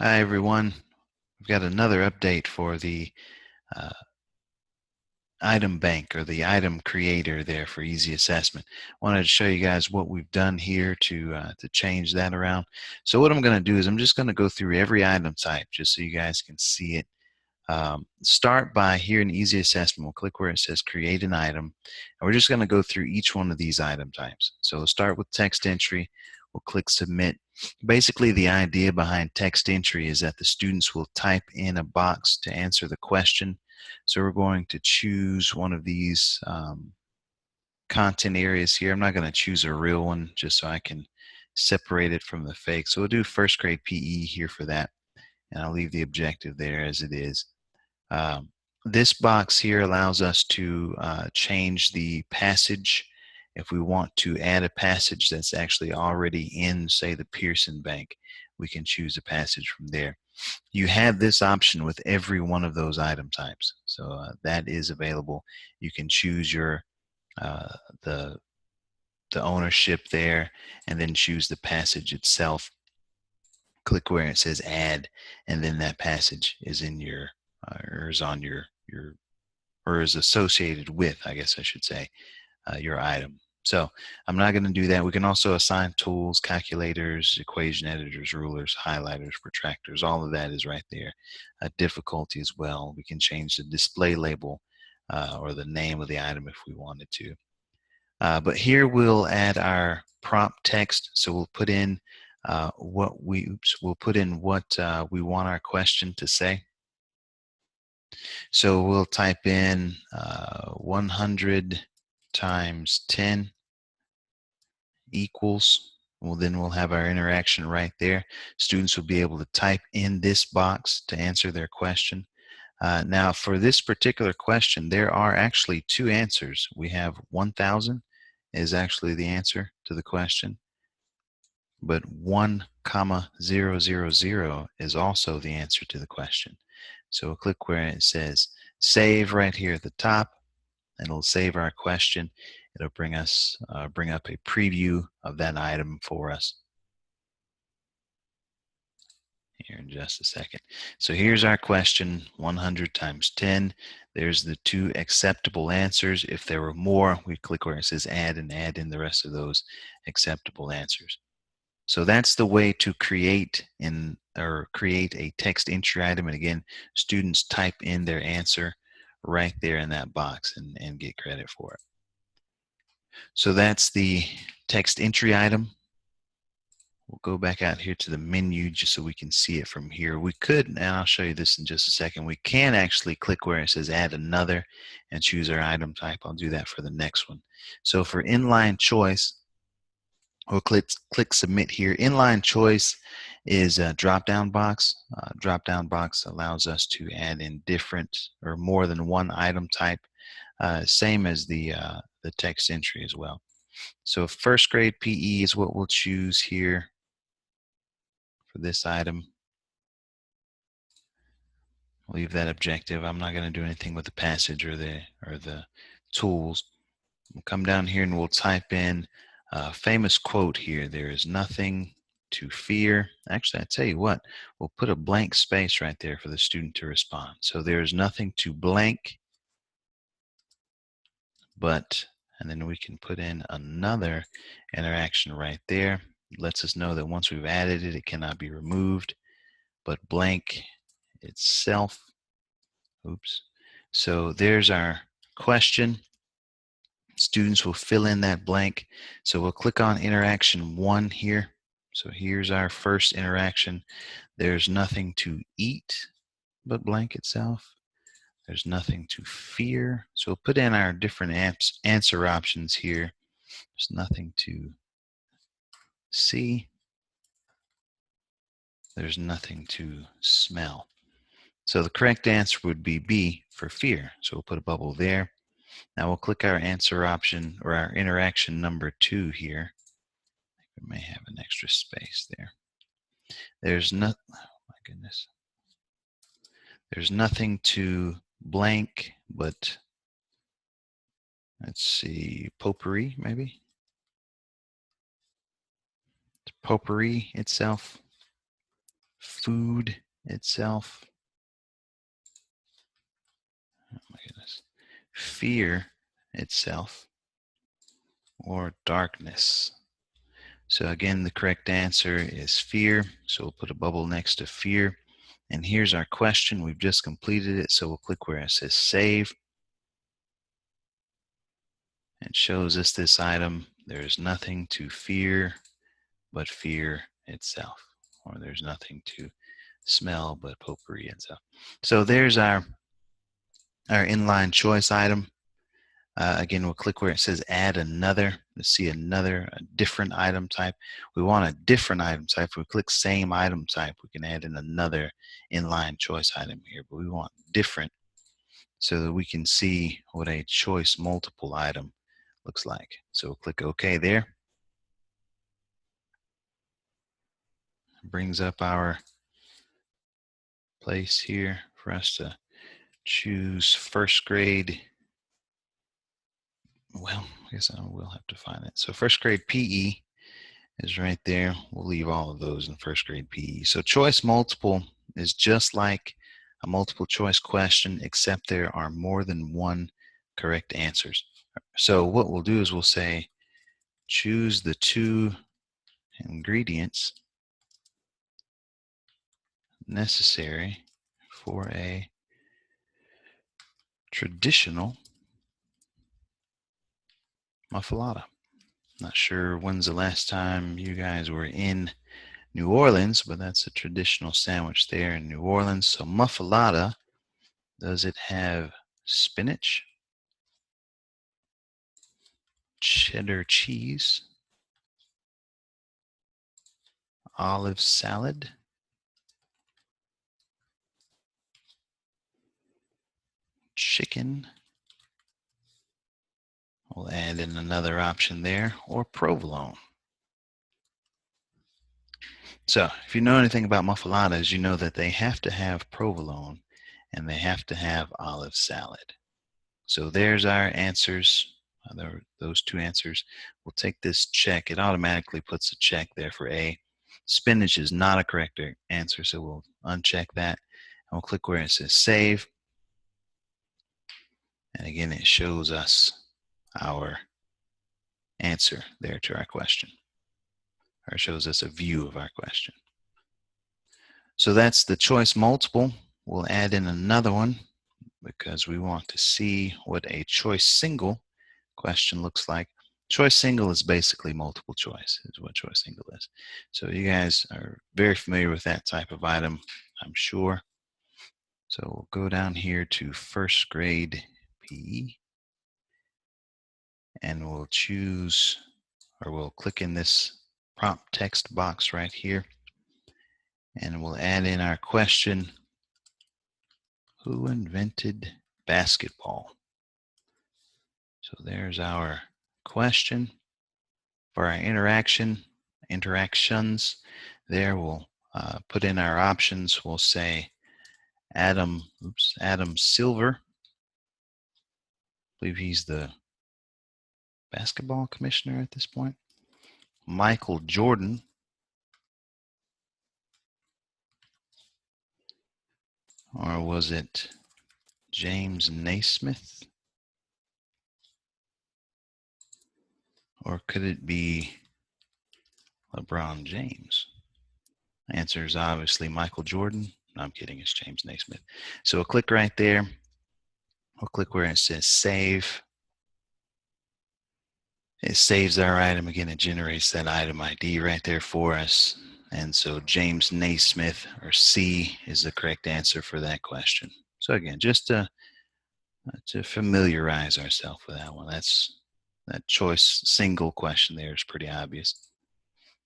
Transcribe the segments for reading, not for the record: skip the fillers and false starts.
Hi everyone. We've got another update for the uh, item bank or the item creator there for easy assessment. Wanted to show you guys what we've done here to change that around. So what I'm going to do is I'm just going to go through every item type just so you guys can see it. Start by here in easy assessment. We'll click where it says create an item, and we're just going to go through each one of these item types. So we'll start with text entry. We'll click submit. Basically, the idea behind text entry is that the students will type in a box to answer the question. So we're going to choose one of these content areas here. I'm not going to choose a real one just so I can separate it from the fake. So we'll do first grade PE here for that, and I'll leave the objective there as it is. Um, this box here allows us to change the passage. If we want to add a passage that's actually already in, say, the Pearson Bank, we can choose a passage from there. You have this option with every one of those item types, so that is available. You can choose your uh, the the ownership there, and then choose the passage itself. Click where it says add, and then that passage is in your or is on your or is associated with, I guess I should say, your item. So I'm not going to do that. We can also assign tools, calculators, equation editors, rulers, highlighters, protractors. All of that is right there. Difficulty as well. We can change the display label or the name of the item if we wanted to. But here we'll add our prompt text. So we'll put in what we want our question to say. So we'll type in 100 times 10 equals. Well, then we'll have our interaction right there. Students will be able to type in this box to answer their question. Now, for this particular question, there are actually two answers. We have 1,000 is actually the answer to the question, but 1,000 is also the answer to the question. So we'll click where it says save right here at the top. It'll save our question. It'll bring up a preview of that item for us here in just a second. So here's our question, 100 times 10. There's the two acceptable answers. If there were more, we click where it says add and add in the rest of those acceptable answers. So that's the way to create a text entry item. And again, students type in their answer right there in that box and get credit for it. So that's the text entry item. We'll go back out here to the menu just so we can see it from here. We could, and I'll show you this in just a second, we can actually click where it says add another and choose our item type. I'll do that for the next one. So for inline choice, we'll click submit here. Inline choice is a drop-down box. Drop-down box allows us to add in different or more than one item type, same as the text entry as well. So first grade PE is what we'll choose here for this item. Leave that objective. I'm not going to do anything with the passage or the tools. We'll come down here and we'll type in a famous quote here. There is nothing to fear. Actually, I tell you what, we'll put a blank space right there for the student to respond. So there is nothing to blank, but, and then we can put in another interaction right there. It lets us know that once we've added it, it cannot be removed, but blank itself. Oops. So there's our question. Students will fill in that blank. So we'll click on interaction 1 here. So here's our first interaction. There's nothing to eat but blank itself. There's nothing to fear. So we'll put in our different answer options here. There's nothing to see. There's nothing to smell. So the correct answer would be B for fear. So we'll put a bubble there. Now we'll click our answer option or our interaction number 2 here. We may have an extra space there. There's no, oh my goodness. There's nothing to blank, but let's see, potpourri maybe? Potpourri itself. food itself. Oh my goodness. Fear itself, or darkness. So again, the correct answer is fear. So we'll put a bubble next to fear. And here's our question. We've just completed it. So we'll click where it says save. It shows us this item. There's nothing to fear but fear itself. Or there's nothing to smell but potpourri itself. So there's our inline choice item. Again, we'll click where it says add another to see a different item type. We want a different item type. If we click same item type, we can add in another inline choice item here, but we want different so that we can see what a choice multiple item looks like. So we'll click OK there. It brings up our place here for us to choose first grade. Well, I guess I will have to find it. So first grade PE is right there. We'll leave all of those in first grade PE. So choice multiple is just like a multiple choice question, except there are more than one correct answers. So what we'll do is we'll say, choose the 2 ingredients necessary for a traditional muffalata. Not sure when's the last time you guys were in New Orleans, but that's a traditional sandwich there in New Orleans. So muffalata, does it have spinach, cheddar cheese, olive salad, chicken? We'll add in another option there, or provolone. So if you know anything about muffaladas, you know that they have to have provolone and they have to have olive salad. So there's our answers. Those 2 answers. We'll take this check. It automatically puts a check there for A. Spinach is not a correct answer, so we'll uncheck that. And we'll click where it says save. And again, it shows us our answer there to our question, or it shows us a view of our question. So that's the choice multiple. We'll add in another one because we want to see what a choice single question looks like. Choice single is basically multiple choice, is what choice single is. So you guys are very familiar with that type of item, I'm sure. So we'll go down here to first grade PE, and we'll choose, or we'll click in this prompt text box right here, and we'll add in our question, who invented basketball? So there's our question. For our interactions, there we'll put in our options. We'll say Adam Silver. I believe he's the basketball commissioner at this point. Michael Jordan. Or was it James Naismith? Or could it be LeBron James? Answer is obviously Michael Jordan. No, I'm kidding, it's James Naismith. So we'll click right there. We'll click where it says save. It saves our item. Again, it generates that item ID right there for us. And so James Naismith, or C, is the correct answer for that question. So again, just to familiarize ourselves with that one. That choice single question there is pretty obvious.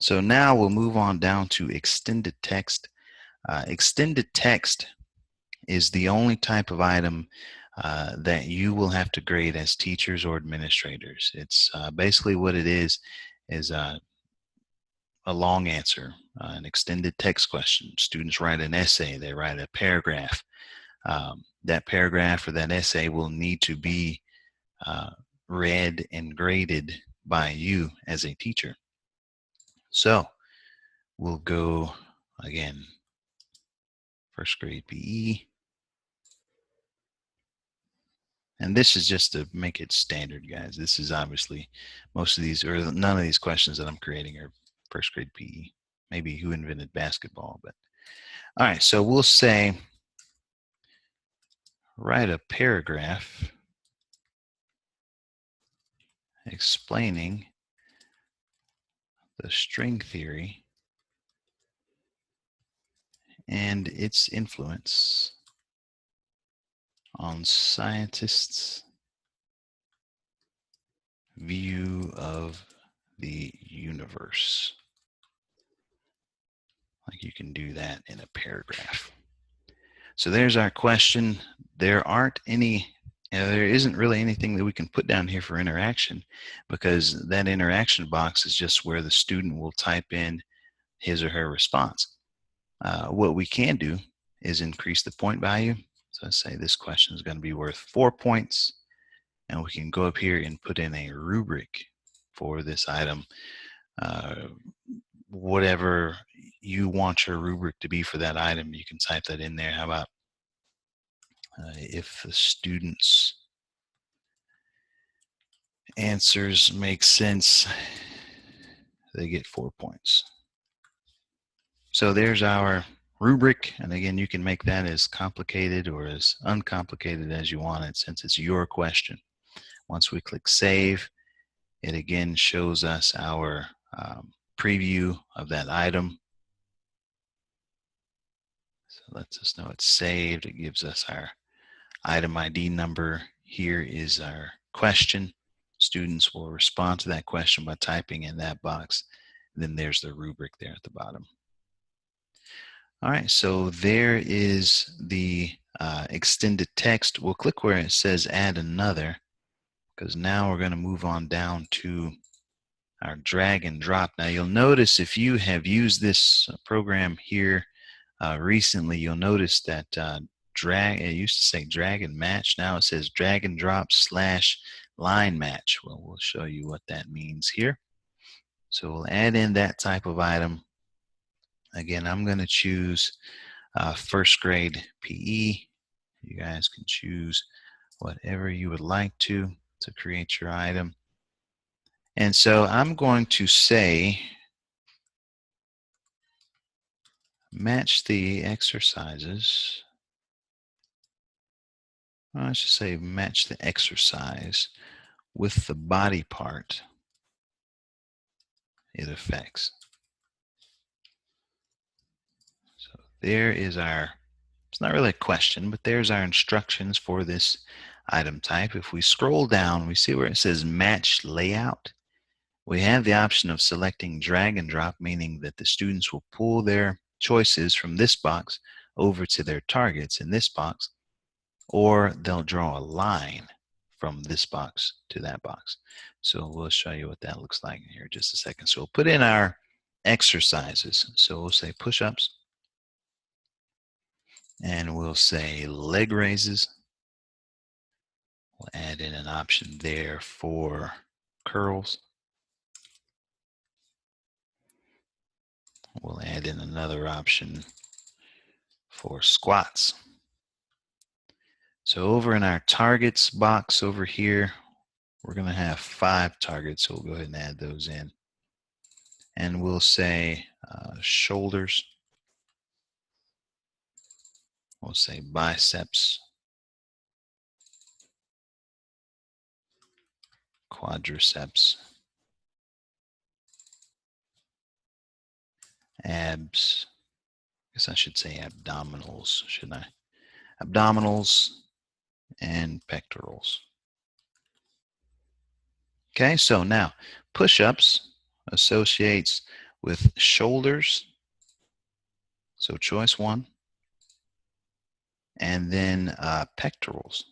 So now we'll move on down to extended text. Extended text is the only type of item that you will have to grade as teachers or administrators. It's basically what it is a long answer, an extended text question. Students write an essay, they write a paragraph. That paragraph or that essay will need to be read and graded by you as a teacher. So we'll go again first grade PE. And this is just to make it standard, guys. This is obviously most of these, or none of these questions that I'm creating are first grade PE. Maybe who invented basketball, but all right. So we'll say, write a paragraph explaining the string theory and its influence on scientists' view of the universe. Like you can do that in a paragraph. So there's our question. There isn't really anything that we can put down here for interaction, because that interaction box is just where the student will type in his or her response. What we can do is increase the point value. So I say this question is going to be worth 4 points, and we can go up here and put in a rubric for this item. Whatever you want your rubric to be for that item, you can type that in there. How about if the student's answers make sense, they get 4 points. So there's our rubric, and again, you can make that as complicated or as uncomplicated as you want it, since it's your question. Once we click save, it again shows us our preview of that item. So it lets us know it's saved. It gives us our item ID number. Here is our question. Students will respond to that question by typing in that box. And then there's the rubric there at the bottom. All right, so there is the extended text. We'll click where it says add another, because now we're going to move on down to our drag and drop. Now you'll notice if you have used this program here recently, you'll notice that it used to say drag and match. Now it says drag and drop / line match. Well, we'll show you what that means here. So we'll add in that type of item. Again, I'm going to choose first grade PE. You guys can choose whatever you would like to create your item. And so I'm going to say, match the exercises. I should say match the exercise with the body part it affects. So there is it's not really a question, but there's our instructions for this item type. If we scroll down, we see where it says match layout. We have the option of selecting drag and drop, meaning that the students will pull their choices from this box over to their targets in this box, or they'll draw a line from this box to that box. So we'll show you what that looks like here in just a second. So we'll put in our exercises. So we'll say push-ups, and we'll say leg raises. We'll add in an option there for curls. We'll add in another option for squats. So over in our targets box over here, we're going to have 5 targets. So we'll go ahead and add those in. And we'll say shoulders. We'll say biceps, quadriceps, abs. I guess I should say abdominals, shouldn't I? Abdominals and pectorals. Okay, so now push-ups associates with shoulders. So choice 1. And then pectorals.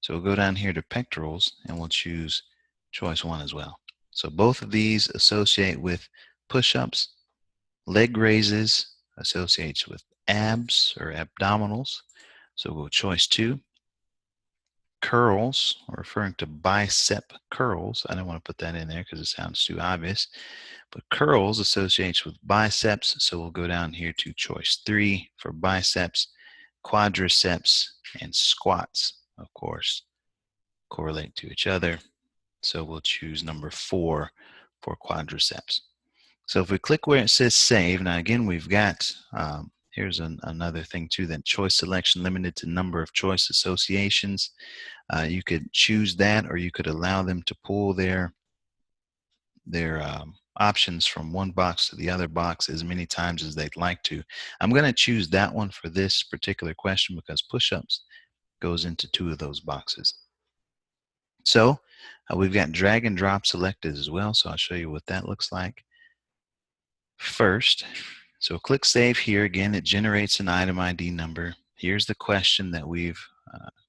So we'll go down here to pectorals and we'll choose choice 1 as well. So both of these associate with push-ups. Leg raises associates with abs or abdominals. So we'll go choice 2. curls, referring to bicep curls. I don't want to put that in there because it sounds too obvious. But curls associates with biceps, so we'll go down here to choice 3 for biceps. Quadriceps and squats, of course, correlate to each other. So we'll choose number 4 for quadriceps. So if we click where it says save, now again, we've got, here's another thing too, that choice selection limited to number of choice associations. You could choose that, or you could allow them to pull their options from one box to the other box as many times as they'd like to. I'm going to choose that one for this particular question because push-ups goes into 2 of those boxes. So we've got drag and drop selected as well, so I'll show you what that looks like first. So click save here. Again, it generates an item ID number. Here's the question that we've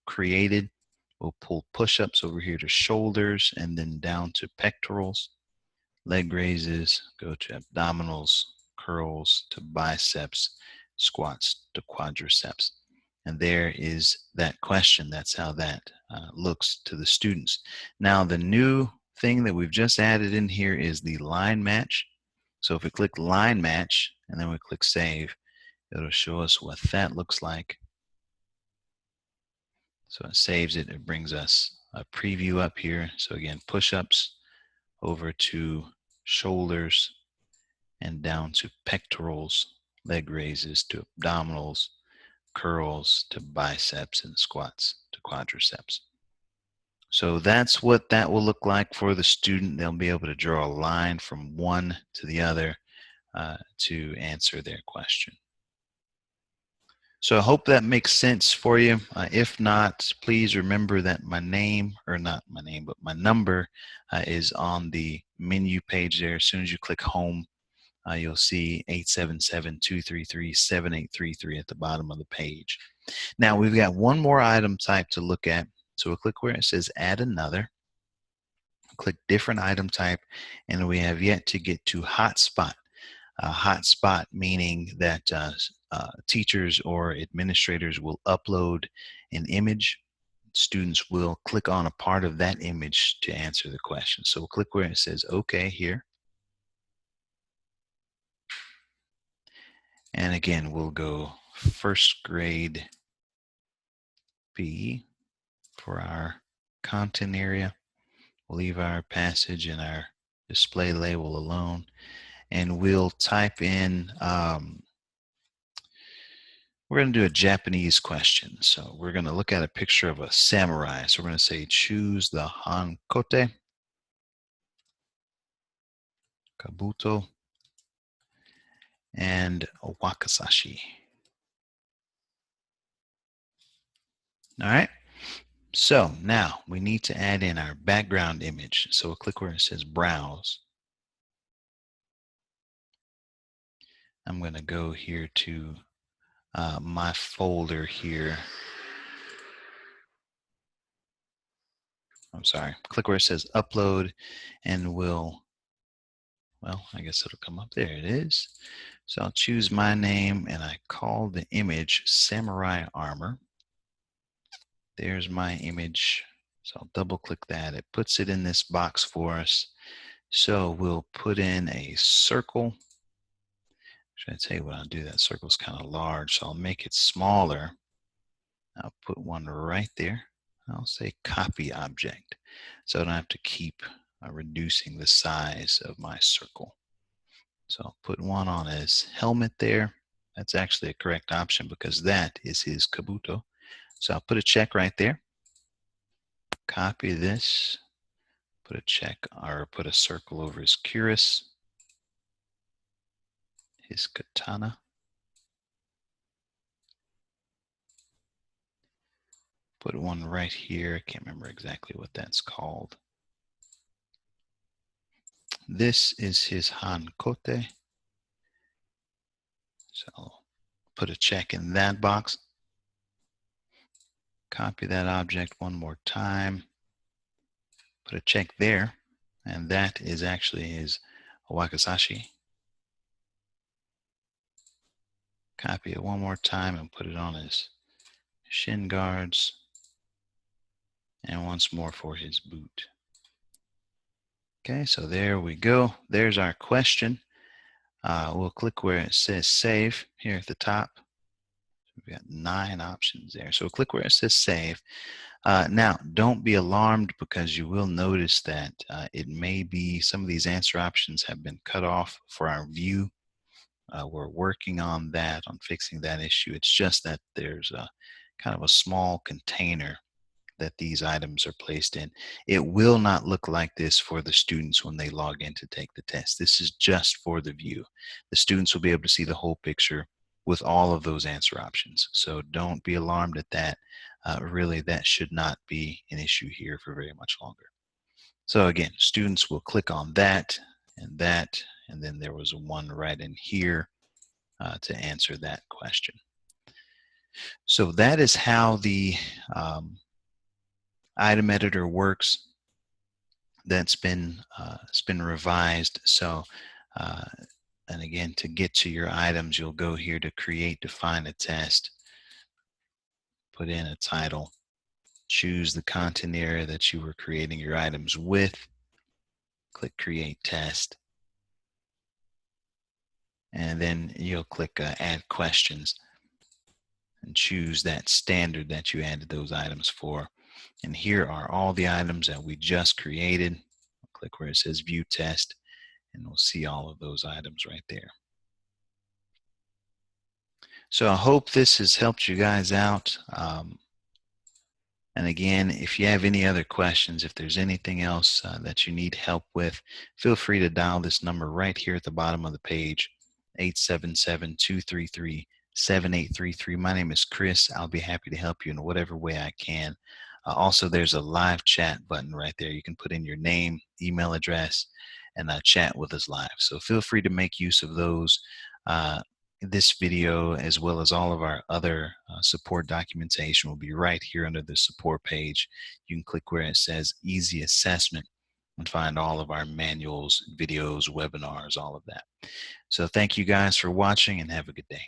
created. We'll pull push-ups over here to shoulders and then down to pectorals, leg raises, go to abdominals, curls to biceps, squats to quadriceps. And there is that question. That's how that looks to the students. Now, the new thing that we've just added in here is the line match. So if we click line match and then we click save, it'll show us what that looks like. So it saves it. It brings us a preview up here. So again, push-ups over to shoulders and down to pectorals, leg raises to abdominals, curls to biceps, and squats to quadriceps. So that's what that will look like for the student. They'll be able to draw a line from one to the other to answer their question. So I hope that makes sense for you. If not, please remember that my name, or not my name, but my number is on the menu page there. As soon as you click home, you'll see 877-233-7833 at the bottom of the page. Now we've got one more item type to look at. So we'll click where it says add another. Click different item type, and we have yet to get to hotspot. Hotspot meaning that teachers or administrators will upload an image. Students will click on a part of that image to answer the question. So we'll click where it says OK here. And again, we'll go first grade B for our content area. We'll leave our passage and our display label alone. And we'll type in, we're going to do a Japanese question. So we're going to look at a picture of a samurai. So we're going to say, choose the Hankote, Kabuto, and Wakizashi. All right. So now we need to add in our background image. So we'll click where it says browse. I'm going to go here to my folder here. I'm sorry, click where it says upload, and well, I guess it'll come up. There it is. So I'll choose my name and I call the image Samurai Armor. There's my image. So I'll double click that. It puts it in this box for us. So we'll put in a circle. Should I tell you what I'll do? That circle's kind of large, so I'll make it smaller. I'll put one right there. I'll say copy object, so I don't have to keep reducing the size of my circle. So I'll put one on his helmet there. That's actually a correct option because that is his Kabuto. So I'll put a check right there. Copy this, put a check or put a circle over his cuirass, his katana. Put one right here. I can't remember exactly what that's called. This is his Hankote. So I'll put a check in that box. Copy that object one more time. Put a check there. And that is actually his Wakizashi. Copy it one more time and put it on his shin guards. and once more for his boot. Okay, so there we go. There's our question. We'll click where it says save here at the top. We've got 9 options there. So click where it says save. Now, don't be alarmed because you will notice that it may be some of these answer options have been cut off for our view. We're working on that, on fixing that issue. It's just that there's a kind of a small container that these items are placed in. It will not look like this for the students when they log in to take the test. This is just for the view. The students will be able to see the whole picture with all of those answer options. So don't be alarmed at that. Really, that should not be an issue here for very much longer. So again, students will click on that, and then there was one right in here to answer that question. So that is how the item editor works. That's been it's been revised. So and again, to get to your items, you'll go here to create, define a test, put in a title, choose the content area that you were creating your items with, click create test, and then you'll click add questions and choose that standard that you added those items for. And here are all the items that we just created. Click where it says view test, and we'll see all of those items right there. So I hope this has helped you guys out. And again, if you have any other questions, if there's anything else that you need help with, feel free to dial this number right here at the bottom of the page, 877-233-7833. My name is Chris. I'll be happy to help you in whatever way I can. Also, there's a live chat button right there. You can put in your name, email address, and chat with us live. So feel free to make use of those. This video, as well as all of our other support documentation, will be right here under the support page. You can click where it says easy assessment and find all of our manuals, videos, webinars, all of that. So thank you guys for watching, and have a good day.